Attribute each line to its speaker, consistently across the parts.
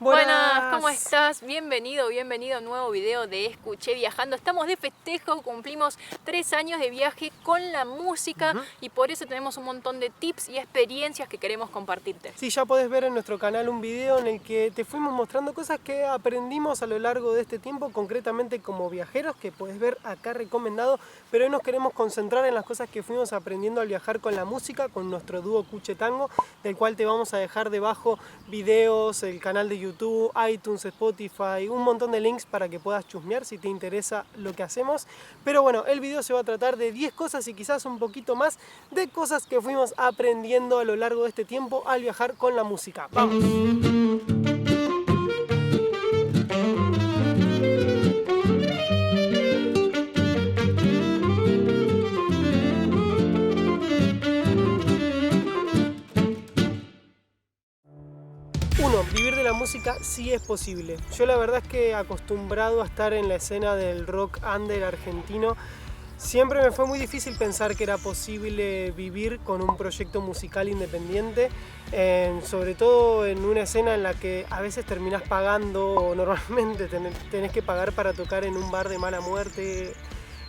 Speaker 1: Buenas, ¿cómo estás? Bienvenido a un nuevo video de Escuché Viajando. Estamos de festejo, cumplimos 3 años de viaje con la música y por eso tenemos un montón de tips y experiencias que queremos compartirte.
Speaker 2: Sí, ya podés ver en nuestro canal un video en el que te fuimos mostrando cosas que aprendimos a lo largo de este tiempo, concretamente como viajeros, que podés ver acá recomendado, pero hoy nos queremos concentrar en las cosas que fuimos aprendiendo al viajar con la música, con nuestro dúo Cuche Tango, del cual te vamos a dejar debajo videos, el canal de YouTube, iTunes, Spotify, un montón de links para que puedas chusmear si te interesa lo que hacemos. Pero bueno, el video se va a tratar de 10 cosas y quizás un poquito más de cosas que fuimos aprendiendo a lo largo de este tiempo al viajar con la música. ¡Vamos! Vivir de la música sí es posible. Yo la verdad es que acostumbrado a estar en la escena del rock under argentino, siempre me fue muy difícil pensar que era posible vivir con un proyecto musical independiente, sobre todo en una escena en la que a veces terminás pagando, o normalmente tenés que pagar para tocar en un bar de mala muerte.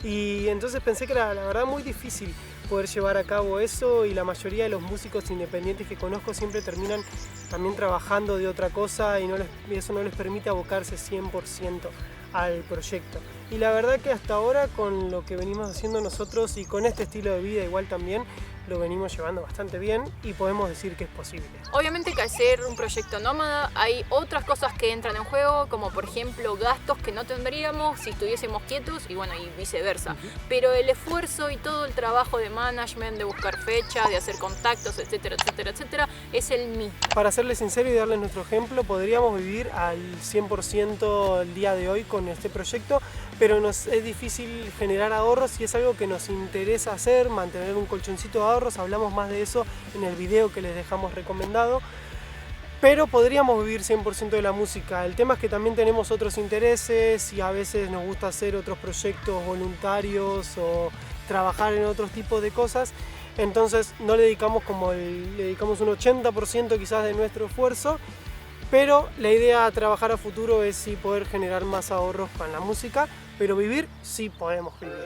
Speaker 2: Y entonces pensé que era la verdad muy difícil poder llevar a cabo eso, y la mayoría de los músicos independientes que conozco siempre terminan también trabajando de otra cosa y eso no les permite abocarse 100% al proyecto. Y la verdad que hasta ahora, con lo que venimos haciendo nosotros y con este estilo de vida igual también, lo venimos llevando bastante bien y podemos decir que es posible.
Speaker 1: Obviamente que al ser un proyecto nómada hay otras cosas que entran en juego, como por ejemplo gastos que no tendríamos si estuviésemos quietos y bueno, y viceversa. Pero el esfuerzo y todo el trabajo de management, de buscar fechas, de hacer contactos, etcétera, etcétera, etcétera, es el mismo.
Speaker 2: Para serles sincero y darles nuestro ejemplo, podríamos vivir al 100% el día de hoy con este proyecto, pero nos es difícil generar ahorros y es algo que nos interesa hacer, mantener un colchoncito de ahorros. Hablamos más de eso en el video que les dejamos recomendado, pero podríamos vivir 100% de la música. El tema es que también tenemos otros intereses y a veces nos gusta hacer otros proyectos voluntarios o trabajar en otros tipos de cosas, entonces no le dedicamos le dedicamos un 80% quizás de nuestro esfuerzo. Pero la idea a trabajar a futuro es sí poder generar más ahorros con la música, pero vivir sí podemos vivir.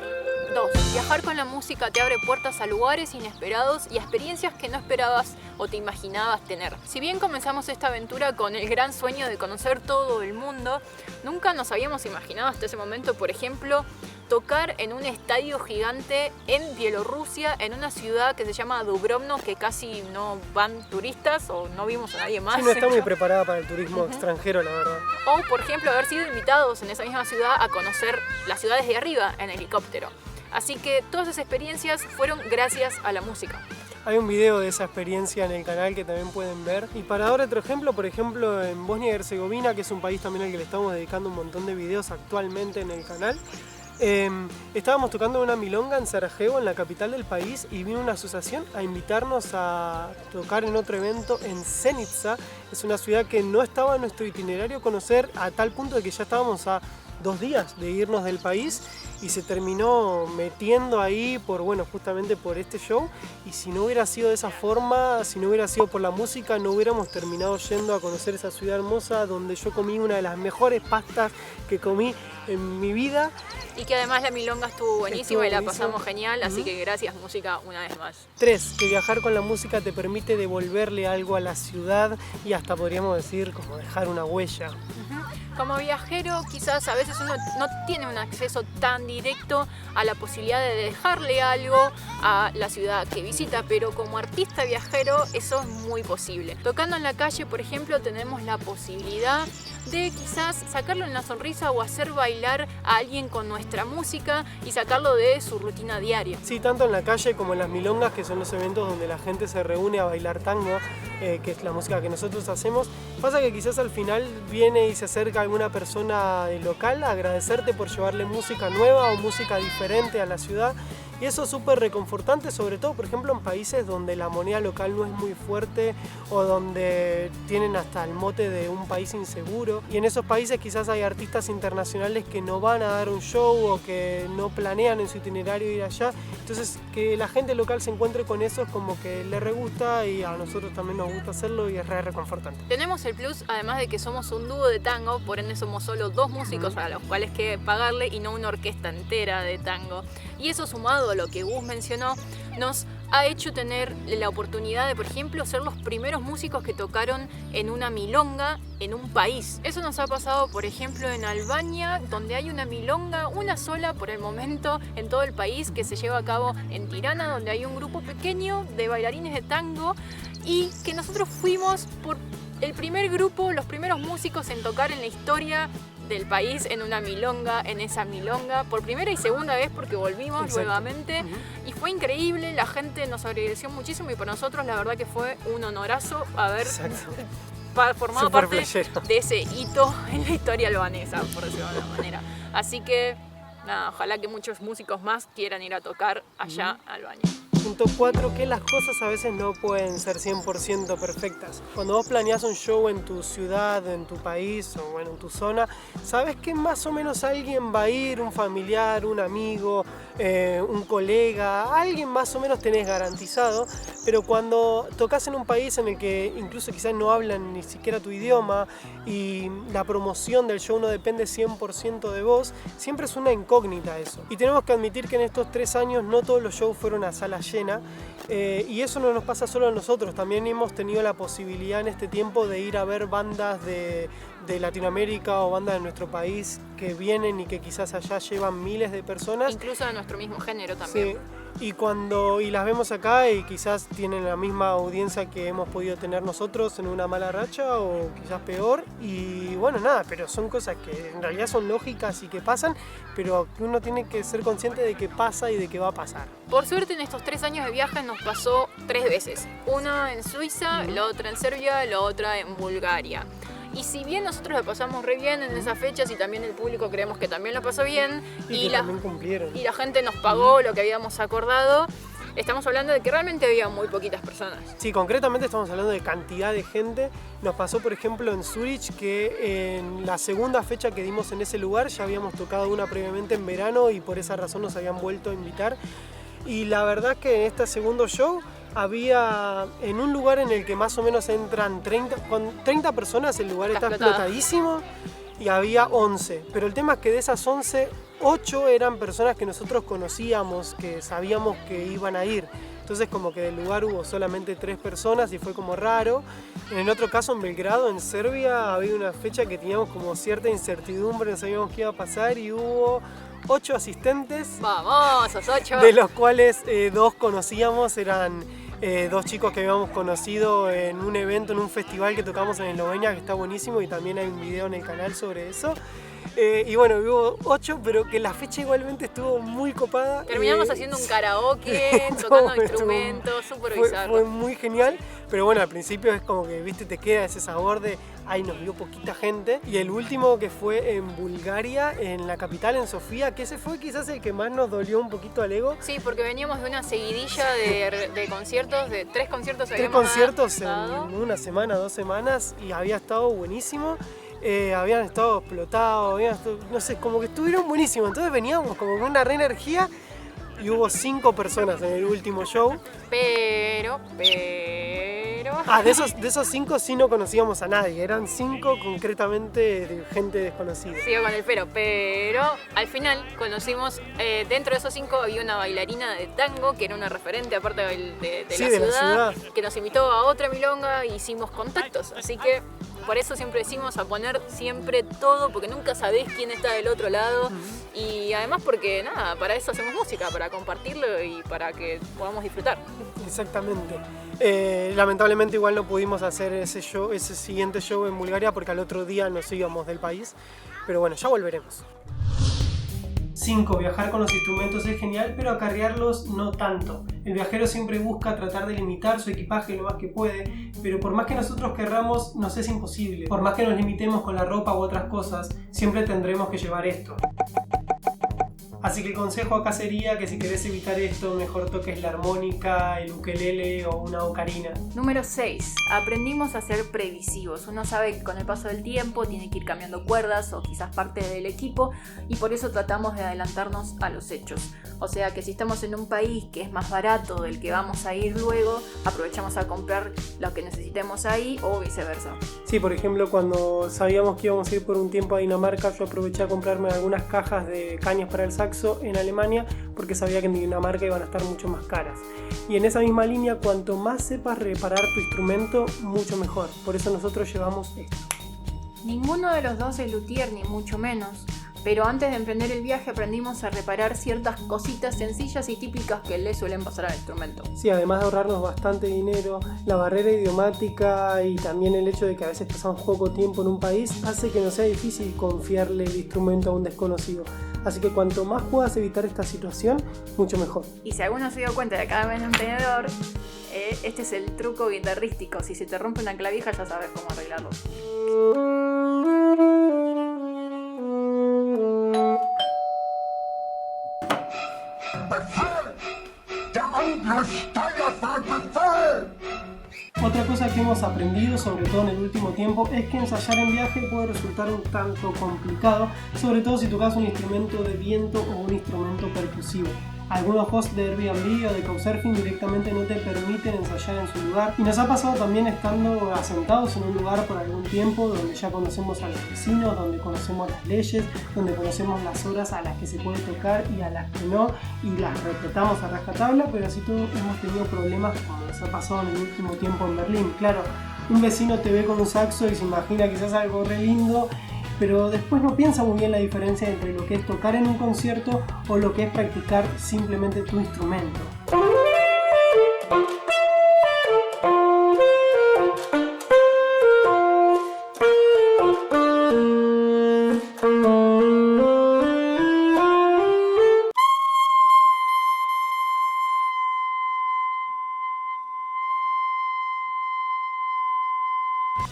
Speaker 1: 2. Viajar con la música te abre puertas a lugares inesperados y a experiencias que no esperabas o te imaginabas tener. Si bien comenzamos esta aventura con el gran sueño de conocer todo el mundo, nunca nos habíamos imaginado hasta ese momento, por ejemplo, tocar en un estadio gigante en Bielorrusia, en una ciudad que se llama Dubrovnik, que casi no van turistas o no vimos a nadie más.
Speaker 2: Sí, no está muy preparada para el turismo extranjero, la verdad.
Speaker 1: O, por ejemplo, haber sido invitados en esa misma ciudad a conocer las ciudades de arriba en helicóptero. Así que todas esas experiencias fueron gracias a la música.
Speaker 2: Hay un video de esa experiencia en el canal que también pueden ver. Y para dar otro ejemplo, por ejemplo, en Bosnia y Herzegovina, que es un país también al que le estamos dedicando un montón de videos actualmente en el canal, estábamos tocando una milonga en Sarajevo, en la capital del país, y vino una asociación a invitarnos a tocar en otro evento en Zenica. Es una ciudad que no estaba en nuestro itinerario conocer, a tal punto de que ya estábamos a 2 días de irnos del país y se terminó metiendo ahí justamente por este show. Y si no hubiera sido de esa forma, si no hubiera sido por la música, no hubiéramos terminado yendo a conocer esa ciudad hermosa donde yo comí una de las mejores pastas que comí en mi vida.
Speaker 1: Y que además la milonga estuvo buenísima y la pasamos genial, así que gracias música una vez más.
Speaker 2: 3. Que viajar con la música te permite devolverle algo a la ciudad y hasta podríamos decir como dejar una huella.
Speaker 1: Como viajero quizás a veces uno no tiene un acceso tan directo a la posibilidad de dejarle algo a la ciudad que visita, pero como artista viajero eso es muy posible. Tocando en la calle, por ejemplo, tenemos la posibilidad de quizás sacarle una sonrisa o hacer bailar a alguien con nuestra música y sacarlo de su rutina diaria.
Speaker 2: Sí, tanto en la calle como en las milongas, que son los eventos donde la gente se reúne a bailar tango, que es la música que nosotros hacemos. Pasa que quizás al final viene y se acerca alguna persona del local a agradecerte por llevarle música nueva o música diferente a la ciudad. Y eso es súper reconfortante, sobre todo, por ejemplo, en países donde la moneda local no es muy fuerte o donde tienen hasta el mote de un país inseguro. Y en esos países quizás hay artistas internacionales que no van a dar un show o que no planean en su itinerario ir allá. Entonces, que la gente local se encuentre con eso es como que le re gusta, y a nosotros también nos nos gusta hacerlo y es reconfortante.
Speaker 1: Tenemos el plus, además de que somos un dúo de tango, por ende somos solo 2 músicos a los cuales que pagarle y no una orquesta entera de tango. Y eso, sumado a lo que Gus mencionó, nos ha hecho tener la oportunidad de, por ejemplo, ser los primeros músicos que tocaron en una milonga en un país. Eso nos ha pasado, por ejemplo, en Albania, donde hay una milonga, una sola por el momento en todo el país, que se lleva a cabo en Tirana, donde hay un grupo pequeño de bailarines de tango, y que nosotros fuimos por el primer grupo, los primeros músicos en tocar en la historia del país en una milonga, en esa milonga, por primera y segunda vez porque volvimos. Exacto. Nuevamente. Y fue increíble, la gente nos agradeció muchísimo y para nosotros la verdad que fue un honorazo haber formado
Speaker 2: Super
Speaker 1: parte
Speaker 2: playero
Speaker 1: de ese hito en la historia albanesa, por decirlo de alguna manera. Así que nada, ojalá que muchos músicos más quieran ir a tocar allá a Albania.
Speaker 2: Punto 4, que las cosas a veces no pueden ser 100% perfectas. Cuando vos planeás un show en tu ciudad, en tu país o bueno, en tu zona, sabes que más o menos alguien va a ir, un familiar, un amigo, un colega, alguien más o menos tenés garantizado, pero cuando tocas en un país en el que incluso quizás no hablan ni siquiera tu idioma y la promoción del show no depende 100% de vos, siempre es una incógnita eso. Y tenemos que admitir que en estos 3 años no todos los shows fueron a sala llena, y eso no nos pasa solo a nosotros, también hemos tenido la posibilidad en este tiempo de ir a ver bandas de Latinoamérica o bandas de nuestro país que vienen y que quizás allá llevan miles de personas.
Speaker 1: Incluso de nuestro mismo género también.
Speaker 2: Sí. Y las vemos acá y quizás tienen la misma audiencia que hemos podido tener nosotros en una mala racha o quizás peor. Y bueno, nada, pero son cosas que en realidad son lógicas y que pasan, pero uno tiene que ser consciente de que pasa y de que va a pasar.
Speaker 1: Por suerte en estos 3 años de viaje nos pasó 3 veces. Una en Suiza, la otra en Serbia, la otra en Bulgaria. Y si bien nosotros la pasamos re bien en esas fechas y también el público creemos que también la pasó bien
Speaker 2: y también cumplieron.
Speaker 1: Y la gente nos pagó lo que habíamos acordado, estamos hablando de que realmente había muy poquitas personas.
Speaker 2: Sí, concretamente estamos hablando de cantidad de gente. Nos pasó, por ejemplo, en Zurich que en la segunda fecha que dimos en ese lugar ya habíamos tocado una previamente en verano y por esa razón nos habían vuelto a invitar. Y la verdad que en este segundo show había en un lugar en el que más o menos entran 30 personas, el lugar está explotadísimo y había 11. Pero el tema es que de esas 11, 8 eran personas que nosotros conocíamos, que sabíamos que iban a ir. Entonces como que del lugar hubo solamente 3 personas y fue como raro. En el otro caso en Belgrado, en Serbia, había una fecha que teníamos como cierta incertidumbre, no sabíamos qué iba a pasar y hubo 8 asistentes.
Speaker 1: ¡Vamos, esos 8!
Speaker 2: De los cuales 2 conocíamos, eran 2 chicos que habíamos conocido en un evento, en un festival que tocamos en Eslovenia, que está buenísimo y también hay un video en el canal sobre eso. Y bueno, hubo 8, pero que la fecha igualmente estuvo muy copada.
Speaker 1: Terminamos haciendo un karaoke, tocando instrumentos, súper bizarro.
Speaker 2: Fue muy genial, pero bueno, al principio es como que, viste, te queda ese sabor de, ay, nos vio poquita gente. Y el último que fue en Bulgaria, en la capital, en Sofía, que ese fue quizás el que más nos dolió un poquito al ego.
Speaker 1: Sí, porque veníamos de una seguidilla de conciertos, de 3 conciertos.
Speaker 2: 3 conciertos en una semana, 2 semanas, y había estado buenísimo. Habían estado explotados, no sé, como que estuvieron buenísimos. Entonces veníamos como con una re energía y hubo 5 personas en el último show.
Speaker 1: Pero...
Speaker 2: de esos 5 sí no conocíamos a nadie, eran 5 concretamente de gente desconocida.
Speaker 1: Sigo con el pero al final conocimos, dentro de esos 5 había una bailarina de tango que era una referente aparte de la ciudad, que nos invitó a otra milonga e hicimos contactos, así que por eso siempre decimos a poner siempre todo, porque nunca sabés quién está del otro lado. Y además porque nada, para eso hacemos música, para compartirlo y para que podamos disfrutar.
Speaker 2: Exactamente. Lamentablemente igual no pudimos hacer ese siguiente show en Bulgaria porque al otro día nos íbamos del país. Pero bueno, ya volveremos. 5. Viajar con los instrumentos es genial, pero acarrearlos no tanto. El viajero siempre busca tratar de limitar su equipaje lo más que puede, pero por más que nosotros querramos, nos es imposible. Por más que nos limitemos con la ropa u otras cosas, siempre tendremos que llevar esto. Así que el consejo acá sería que si querés evitar esto, mejor toques la armónica, el ukelele o una ocarina.
Speaker 1: Número 6. Aprendimos a ser previsivos. Uno sabe que con el paso del tiempo tiene que ir cambiando cuerdas o quizás parte del equipo, y por eso tratamos de adelantarnos a los hechos. O sea que si estamos en un país que es más barato del que vamos a ir luego, aprovechamos a comprar lo que necesitemos ahí o viceversa.
Speaker 2: Sí, por ejemplo, cuando sabíamos que íbamos a ir por un tiempo a Dinamarca, yo aproveché a comprarme algunas cajas de cañas para el saxo en Alemania porque sabía que en Dinamarca iban a estar mucho más caras. Y en esa misma línea, cuanto más sepas reparar tu instrumento, mucho mejor. Por eso nosotros llevamos esto.
Speaker 1: Ninguno de los dos es luthier, ni mucho menos. Pero antes de emprender el viaje aprendimos a reparar ciertas cositas sencillas y típicas que le suelen pasar al instrumento.
Speaker 2: Sí, además de ahorrarnos bastante dinero, la barrera idiomática y también el hecho de que a veces pasamos poco tiempo en un país hace que nos sea difícil confiarle el instrumento a un desconocido. Así que cuanto más puedas evitar esta situación, mucho mejor.
Speaker 1: Y si alguno se dio cuenta de cada vez emprendedor, este es el truco guitarrístico. Si se te rompe una clavija ya sabes cómo arreglarlo.
Speaker 2: Otra cosa que hemos aprendido, sobre todo en el último tiempo, es que ensayar en viaje puede resultar un tanto complicado, sobre todo si tocas un instrumento de viento o un instrumento percusivo. Algunos hosts de Airbnb o de Couchsurfing directamente no te permiten ensayar en su lugar, y nos ha pasado también estando asentados en un lugar por algún tiempo donde ya conocemos a los vecinos, donde conocemos las leyes, donde conocemos las horas a las que se puede tocar y a las que no, y las respetamos a rajatabla, pero así todo hemos tenido problemas como nos ha pasado en el último tiempo en Berlín. Claro, un vecino te ve con un saxo y se imagina quizás algo re lindo, pero después no piensa muy bien la diferencia entre lo que es tocar en un concierto o lo que es practicar simplemente tu instrumento.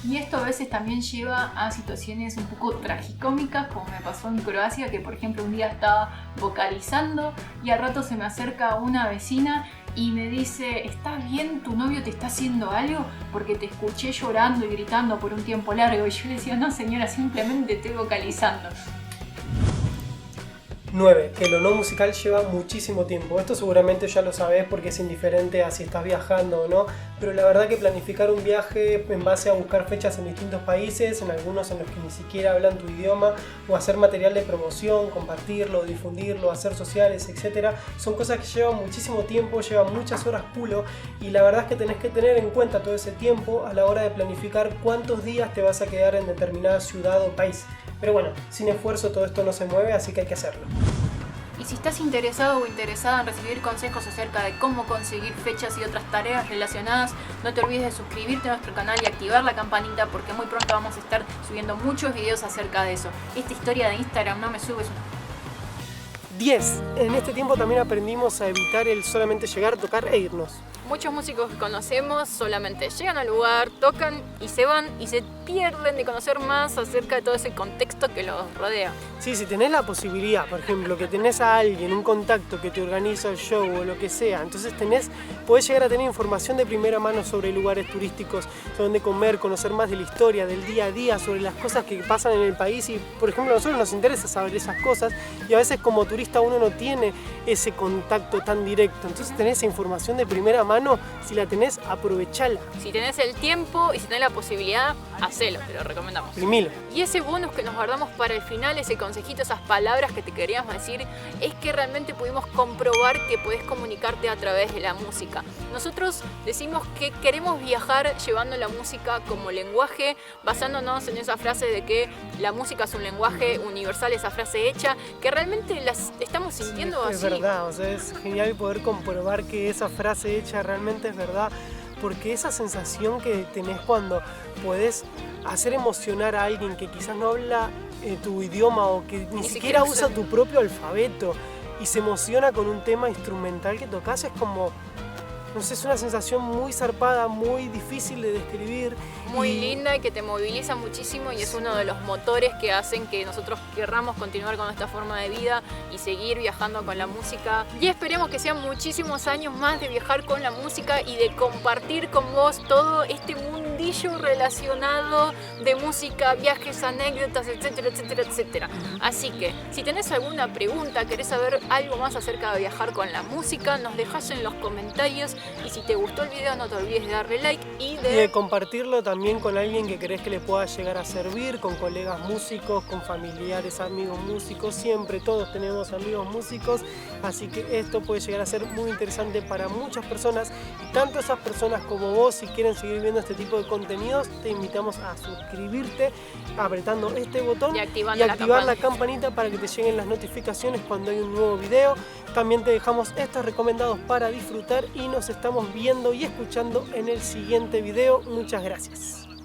Speaker 1: Y esto a veces también lleva a situaciones un poco tragicómicas, como me pasó en Croacia, que por ejemplo un día estaba vocalizando y al rato se me acerca una vecina y me dice: ¿estás bien? ¿Tu novio te está haciendo algo? Porque te escuché llorando y gritando por un tiempo largo. Y yo le decía: no señora, simplemente estoy vocalizando.
Speaker 2: 9. Que lo no musical lleva muchísimo tiempo. Esto seguramente ya lo sabés porque es indiferente a si estás viajando o no, pero la verdad que planificar un viaje en base a buscar fechas en distintos países, en algunos en los que ni siquiera hablan tu idioma, o hacer material de promoción, compartirlo, difundirlo, hacer sociales, etc., son cosas que llevan muchísimo tiempo, llevan muchas horas culo, y la verdad es que tenés que tener en cuenta todo ese tiempo a la hora de planificar cuántos días te vas a quedar en determinada ciudad o país. Pero bueno, sin esfuerzo todo esto no se mueve, así que hay que hacerlo.
Speaker 1: Y si estás interesado o interesada en recibir consejos acerca de cómo conseguir fechas y otras tareas relacionadas, no te olvides de suscribirte a nuestro canal y activar la campanita, porque muy pronto vamos a estar subiendo muchos videos acerca de eso. Esta historia de Instagram no me subes una...
Speaker 2: 10. En este tiempo también aprendimos a evitar el solamente llegar, tocar e irnos.
Speaker 1: Muchos músicos que conocemos solamente llegan al lugar, tocan y se van y se pierden de conocer más acerca de todo ese contexto que los rodea.
Speaker 2: Sí, si tenés la posibilidad, por ejemplo, que tenés a alguien, un contacto que te organiza el show o lo que sea, entonces podés llegar a tener información de primera mano sobre lugares turísticos, sobre dónde comer, conocer más de la historia, del día a día, sobre las cosas que pasan en el país. Y, por ejemplo, a nosotros nos interesa saber esas cosas y a veces como turista uno no tiene ese contacto tan directo. Entonces tenés esa información de primera mano, si la tenés, aprovechala.
Speaker 1: Si tenés el tiempo y si tenés la posibilidad, hacelo, te lo recomendamos.
Speaker 2: Imprimilo.
Speaker 1: Y ese bonus que nos guardamos para el final, ese consejito, esas palabras que te queríamos decir, es que realmente pudimos comprobar que podés comunicarte a través de la música. Nosotros decimos que queremos viajar llevando la música como lenguaje, basándonos en esa frase de que la música es un lenguaje universal, esa frase hecha, que realmente las estamos sintiendo así.
Speaker 2: Es verdad, o sea, es genial poder comprobar que esa frase hecha realmente es verdad, porque esa sensación que tenés cuando podés hacer emocionar a alguien que quizás no habla tu idioma o que ni siquiera usa tu propio alfabeto y se emociona con un tema instrumental que tocas, es como no sé, es una sensación muy zarpada, muy difícil de describir.
Speaker 1: Muy linda y que te moviliza muchísimo y es uno de los motores que hacen que nosotros querramos continuar con esta forma de vida y seguir viajando con la música. Y esperemos que sean muchísimos años más de viajar con la música y de compartir con vos todo este mundillo relacionado de música, viajes, anécdotas, etcétera, etcétera, etcétera. Así que si tenés alguna pregunta, querés saber algo más acerca de viajar con la música, nos dejás en los comentarios y si te gustó el video no te olvides de darle like y de
Speaker 2: compartirlo también con alguien que crees que le pueda llegar a servir, con colegas músicos, con familiares, amigos músicos. Siempre todos tenemos amigos músicos, así que esto puede llegar a ser muy interesante para muchas personas, y tanto esas personas como vos, si quieren seguir viendo este tipo de contenidos, te invitamos a suscribirte apretando este botón
Speaker 1: y
Speaker 2: activar la campanita para que te lleguen las notificaciones cuando hay un nuevo video. También te dejamos estos recomendados para disfrutar y nos estamos viendo y escuchando en el siguiente video. Muchas gracias.